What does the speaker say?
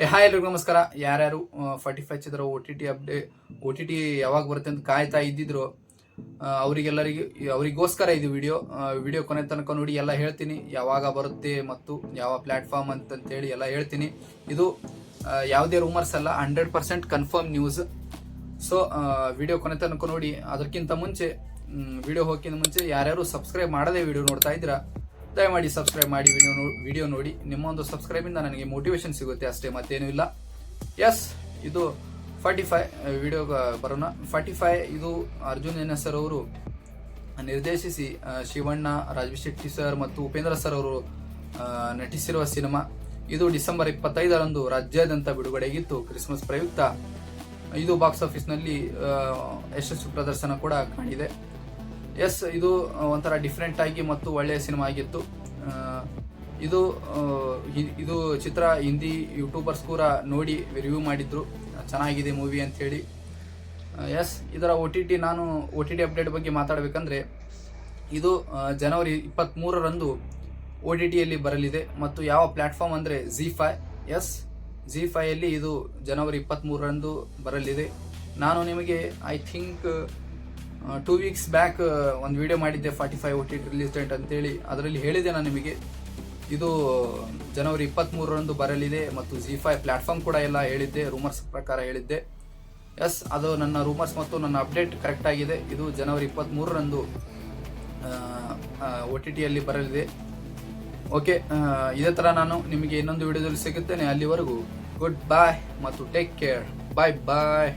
Hi ಎಲ್ರಿಗೂ ನಮಸ್ಕಾರ. ಯಾರ್ಯಾರು 45 ಚಿತ್ರ ಓ ಟಿ ಟಿ ಯಾವಾಗ ಬರುತ್ತೆ ಅಂತ ಕಾಯ್ತಾ ಇದ್ದಿದ್ರು ಅವರಿಗೋಸ್ಕರ ಇದು ವಿಡಿಯೋ ಕೊನೆ ತನಕ ನೋಡಿ. ಎಲ್ಲ ಹೇಳ್ತೀನಿ ಯಾವಾಗ ಬರುತ್ತೆ ಮತ್ತು ಯಾವ ಪ್ಲಾಟ್ಫಾರ್ಮ್ ಅಂತಂತೇಳಿ ಎಲ್ಲ ಹೇಳ್ತೀನಿ. ಇದು ಯಾವುದೇ ರೂಮರ್ಸ್ ಅಲ್ಲ, 100% ಕನ್ಫರ್ಮ್ ನ್ಯೂಸ್. ಸೊ ವಿಡಿಯೋ ಕೊನೆ ತನಕ ನೋಡಿ. ಅದಕ್ಕಿಂತ ಮುಂಚೆ ವಿಡಿಯೋ ಹೋಗೋಕ್ಕಿಂತ ಮುಂಚೆ ಯಾರ್ಯಾರು ಸಬ್ಸ್ಕ್ರೈಬ್ ಮಾಡದೆ ವಿಡಿಯೋ ನೋಡ್ತಾ ಇದ್ದೀರಾ, ದಯಮಾಡಿ ಸಬ್ಸ್ಕ್ರೈಬ್ ಮಾಡಿ ವಿಡಿಯೋ ನೋಡಿ. ನಿಮ್ಮ ಒಂದು ಸಬ್ಸ್ಕ್ರೈಬಿಂದ ನನಗೆ ಮೋಟಿವೇಶನ್ ಸಿಗುತ್ತೆ, ಅಷ್ಟೇ, ಮತ್ತೇನೂ ಇಲ್ಲ. ಎಸ್, ಇದು 45 ವಿಡಿಯೋ ಬರೋಣ. 45 ಇದು ಅರ್ಜುನ್ ಎನ್ ಎಸ್ ಸರ್ ಅವರು ನಿರ್ದೇಶಿಸಿ ಶಿವಣ್ಣ, ರಾಜವಿ ಶೆಟ್ಟಿ ಸರ್ ಮತ್ತು ಉಪೇಂದ್ರ ಸರ್ ಅವರು ನಟಿಸಿರುವ ಸಿನಿಮಾ. ಇದು ಡಿಸೆಂಬರ್ 25ರಂದು ರಾಜ್ಯಾದ್ಯಂತ ಬಿಡುಗಡೆಗಿತ್ತು. ಕ್ರಿಸ್ಮಸ್ ಪ್ರಯುಕ್ತ ಇದು ಬಾಕ್ಸ್ ಆಫೀಸ್ನಲ್ಲಿ ಯಶಸ್ವಿ ಪ್ರದರ್ಶನ ಕೂಡ ಕಾಣಿದೆ. ಎಸ್, ಇದು ಒಂಥರ ಡಿಫ್ರೆಂಟ್ ಆಗಿ ಮತ್ತು ಒಳ್ಳೆಯ ಸಿನಿಮಾ ಆಗಿತ್ತು. ಇದು ಚಿತ್ರ ಹಿಂದಿ ಯೂಟ್ಯೂಬರ್ಸ್ ಕೂಡ ನೋಡಿ ರಿವ್ಯೂ ಮಾಡಿದ್ರು, ಚೆನ್ನಾಗಿದೆ ಮೂವಿ ಅಂತ ಹೇಳಿ. ಎಸ್, ಇದರ ನಾನು ಓ ಟಿ ಟಿ ಅಪ್ಡೇಟ್ ಬಗ್ಗೆ ಮಾತಾಡಬೇಕಂದ್ರೆ, ಇದು ಜನವರಿ 23ರಂದು ಓ ಟಿ ಟಿಯಲ್ಲಿ ಬರಲಿದೆ. ಮತ್ತು ಯಾವ ಪ್ಲಾಟ್ಫಾರ್ಮ್ ಅಂದರೆ ZEE5. ಎಸ್, ZEE5ಯಲ್ಲಿ ಇದು ಜನವರಿ 23ರಂದು ಬರಲಿದೆ. ನಾನು ನಿಮಗೆ ಐ ಥಿಂಕ್ 2 ವೀಕ್ಸ್ ಬ್ಯಾಕ್ ಒಂದು ವಿಡಿಯೋ ಮಾಡಿದ್ದೆ 45 OTT ರಿಲೀಸ್ ಡೇಟ್ ಅಂತೇಳಿ. ಅದರಲ್ಲಿ ಹೇಳಿದೆ ನಾನು ನಿಮಗೆ ಇದು ಜನವರಿ 23ರಂದು ಬರಲಿದೆ. ಮತ್ತು ZEE5 ಪ್ಲಾಟ್ಫಾರ್ಮ್ ಕೂಡ ಎಲ್ಲ ಹೇಳಿದ್ದೆ, ರೂಮರ್ಸ್ ಪ್ರಕಾರ ಹೇಳಿದ್ದೆ. ಎಸ್, ಅದು ನನ್ನ ರೂಮರ್ಸ್ ಮತ್ತು ನನ್ನ ಅಪ್ಡೇಟ್ ಕರೆಕ್ಟ್ ಆಗಿದೆ. ಇದು ಜನವರಿ 23ರಂದು OTTಯಲ್ಲಿ ಬರಲಿದೆ. ಓಕೆ, ಇದೇ ಥರ ನಾನು ನಿಮಗೆ ಇನ್ನೊಂದು ವಿಡಿಯೋದಲ್ಲಿ ಸಿಗುತ್ತೇನೆ. ಅಲ್ಲಿವರೆಗೂ ಗುಡ್ ಬಾಯ್ ಮತ್ತು ಟೇಕ್ ಕೇರ್. ಬಾಯ್ ಬಾಯ್.